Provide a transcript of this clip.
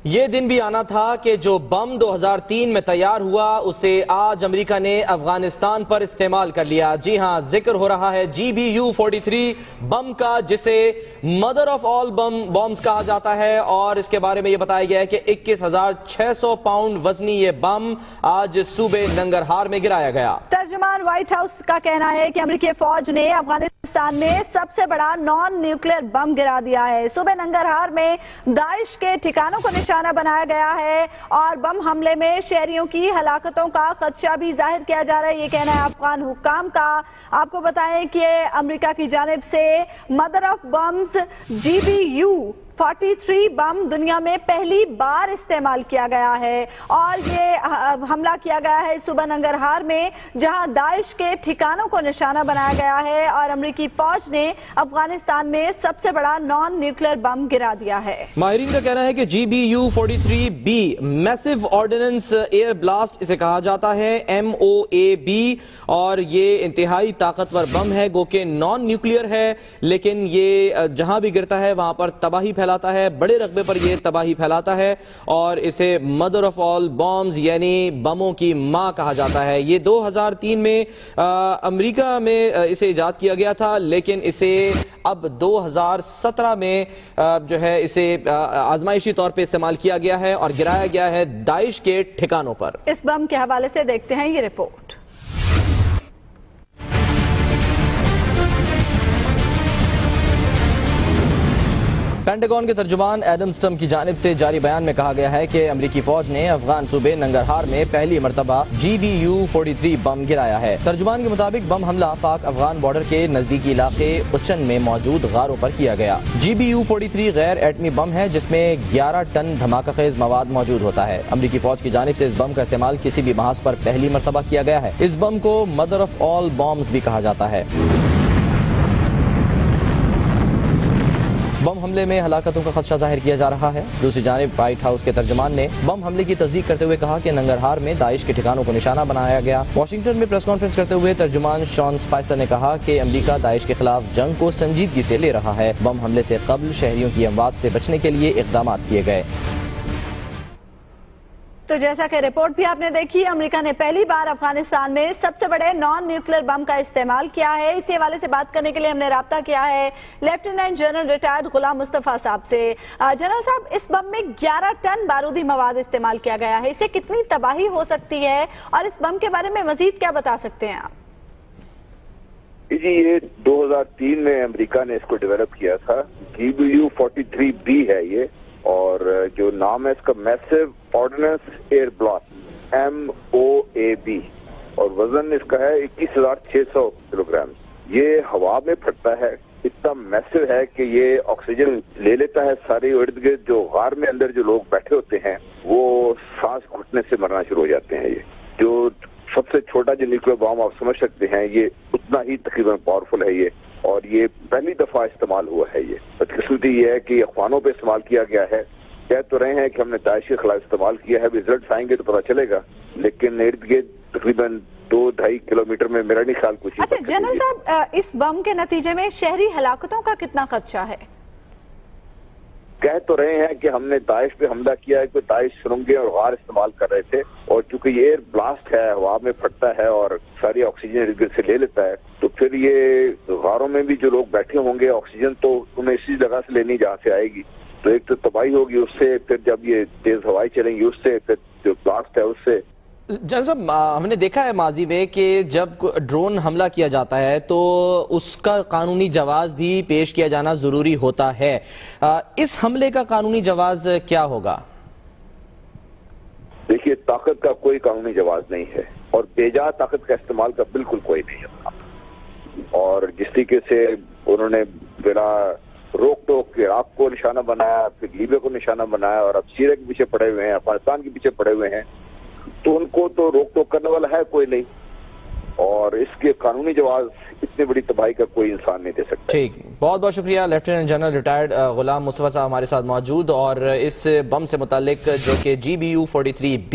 یہ دن بھی آنا تھا کہ جو بم 2003 میں تیار ہوا اسے آج امریکہ نے افغانستان پر استعمال کر لیا۔ جی ہاں، ذکر ہو رہا ہے GBU-43 بم کا، جسے مدر آف آل بمز کہا جاتا ہے، اور اس کے بارے میں یہ بتایا گیا ہے کہ 21,600 پاؤنڈ وزنی یہ بم آج صوبے ننگرہار میں گرایا گیا۔ ترجمان وائٹ ہاؤس کا کہنا ہے کہ امریکی فوج نے افغانستان میں سب سے بڑا نان نیوکلیر بم گرا دیا ہے۔ صوبے ننگرہار میں داعش کے ٹھکانوں کو نشانہ بنایا گیا ہے اور بم حملے میں شہریوں کی ہلاکتوں کا خدشہ بھی ظاہر کیا جا رہا ہے، یہ کہنا ہے افغان حکام کا۔ آپ کو بتائیں کہ امریکہ کی جانب سے مدر آف بمز GBU-43 بم دنیا میں پہلی بار استعمال کیا گیا ہے، اور یہ حملہ کیا گیا ہے صوبہ ننگرہار میں، جہاں داعش کے ٹھکانوں کو نشانہ بنایا گیا ہے، اور امریکی فوج نے افغانستان میں سب سے بڑا نان نیوکلیر بم گرا دیا ہے۔ ماہرین کا کہنا ہے کہ GBU-43B میسو آرڈیننس ایئر بلاسٹ اسے کہا جاتا ہے، MOAB، اور یہ انتہائی طاقتور بم ہے، گو کہ نان نیوکلیئر ہے، لیکن یہ جہاں بھی گرتا ہے وہاں پر تباہی پھیلاتا ہے، بڑے رقبے پر یہ تباہی پھیلاتا ہے، اور اسے مدر آف آل بمز یعنی بموں کی ماں کہا جاتا ہے۔ یہ 2003 میں امریکہ میں اسے ایجاد کیا گیا تھا، لیکن اسے اب 2017 میں جو ہے اسے آزمائشی طور پہ استعمال کیا گیا ہے اور گرایا گیا ہے داعش کے ٹھکانوں پر۔ اس بم کے حوالے سے دیکھتے ہیں یہ رپورٹ۔ پینٹاگون کے ترجمان ایڈم سٹم کی جانب سے جاری بیان میں کہا گیا ہے کہ امریکی فوج نے افغان صوبے ننگرہار میں پہلی مرتبہ GBU-43 بم گرایا ہے۔ ترجمان کے مطابق بم حملہ پاک افغان بارڈر کے نزدیکی علاقے اچن میں موجود غاروں پر کیا گیا۔ GBU-43 غیر ایٹمی بم ہے، جس میں 11 ٹن دھماکہ خیز مواد موجود ہوتا ہے۔ امریکی فوج کی جانب سے اس بم کا استعمال کسی بھی محاذ پر پہلی مرتبہ کیا گیا ہے۔ اس بم کو مدر آف آل بمز بھی کہا جاتا ہے۔ بم حملے میں ہلاکتوں کا خدشہ ظاہر کیا جا رہا ہے۔ دوسری جانب وائٹ ہاؤس کے ترجمان نے بم حملے کی تصدیق کرتے ہوئے کہا کہ ننگرہار میں داعش کے ٹھکانوں کو نشانہ بنایا گیا۔ واشنگٹن میں پریس کانفرنس کرتے ہوئے ترجمان شان اسپائسر نے کہا کہ امریکہ داعش کے خلاف جنگ کو سنجیدگی سے لے رہا ہے۔ بم حملے سے قبل شہریوں کی اموات سے بچنے کے لیے اقدامات کیے گئے۔ تو جیسا کہ رپورٹ بھی آپ نے دیکھی، امریکہ نے پہلی بار افغانستان میں سب سے بڑے نان نیوکلیر بم کا استعمال کیا ہے۔ اسی حوالے سے بات کرنے کے لیے ہم نے رابطہ کیا ہے lieutenant general retired Ghulam Mustafa صاحب سے۔ جنرل صاحب، اس بم میں 11 ٹن بارودی مواد استعمال کیا گیا ہے، اسے کتنی تباہی ہو سکتی ہے، اور اس بم کے بارے میں مزید کیا بتا سکتے ہیں آپ؟ جی، یہ 2003 میں امریکہ نے اس کو ڈیولپ کیا تھا۔ GBU-43B ہے یہ، اور جو نام ہے اس کا میسو آرڈیننس ایئر بلاسٹ MOAB، اور وزن اس کا ہے 21,600 کلو گرام۔ یہ ہوا میں پھٹتا ہے، اتنا میسو ہے کہ یہ آکسیجن لے لیتا ہے سارے ارد گرد۔ جو غار میں اندر جو لوگ بیٹھے ہوتے ہیں وہ سانس گھٹنے سے مرنا شروع ہو جاتے ہیں۔ یہ جو سب سے چھوٹا جو نیوکلیر بم آپ سمجھ سکتے ہیں، یہ اتنا ہی تقریباً پاورفل ہے یہ، اور یہ پہلی دفعہ استعمال ہوا ہے۔ یہ بدقسمتی یہ ہے کہ افغانوں پہ استعمال کیا گیا ہے۔ کہہ تو رہے ہیں کہ ہم نے داعش کے خلاف استعمال کیا ہے، ریزلٹس آئیں گے تو پتہ چلے گا، لیکن ارد گرد تقریباً 2-2.5 کلومیٹر میں میرا نہیں خیال کچھ۔ اچھا جنرل صاحب، اس بم کے نتیجے میں شہری ہلاکتوں کا کتنا خدشہ ہے؟ کہہ تو رہے ہیں کہ ہم نے داعش پہ حملہ کیا ہے، کہ داعش سرنگیں اور غار استعمال کر رہے تھے، اور چونکہ یہ ایئر بلاسٹ ہے، ہوا میں پھٹتا ہے اور ساری آکسیجن ارد گرد سے لے لیتا ہے، تو پھر یہ غاروں میں بھی جو لوگ بیٹھے ہوں گے آکسیجن تو انہیں اسی جگہ سے لینی جہاں سے آئے گی، تو ایک تو تباہی ہوگی اس سے، پھر جب یہ تیز ہوائیں چلیں گی اس سے، پھر جو بلاسٹ ہے اس سے۔ جنرل صاحب، ہم نے دیکھا ہے ماضی میں کہ جب ڈرون حملہ کیا جاتا ہے تو اس کا قانونی جواز بھی پیش کیا جانا ضروری ہوتا ہے۔ اس حملے کا قانونی جواز کیا ہوگا؟ دیکھیے، طاقت کا کوئی قانونی جواز نہیں ہے، اور بیجا طاقت کا استعمال کا بالکل کوئی نہیں ہے، اور جس طریقے سے انہوں نے بلا روک ٹوک عراق کو نشانہ بنایا، پھر لیبیا کو نشانہ بنایا، اور اب سیریا کے پیچھے پڑے ہوئے ہیں، افغانستان کے پیچھے پڑے ہوئے ہیں، تو ان کو تو روک ٹوک کرنے والا ہے کوئی نہیں، اور اس کے قانونی جواز اتنی بڑی تباہی کا کوئی انسان نہیں دے سکتا۔ ٹھیک، بہت بہت شکریہ lieutenant general retired Ghulam Mustafa صاحب ہمارے ساتھ موجود، اور اس بم سے متعلق جو کہ GBU-43B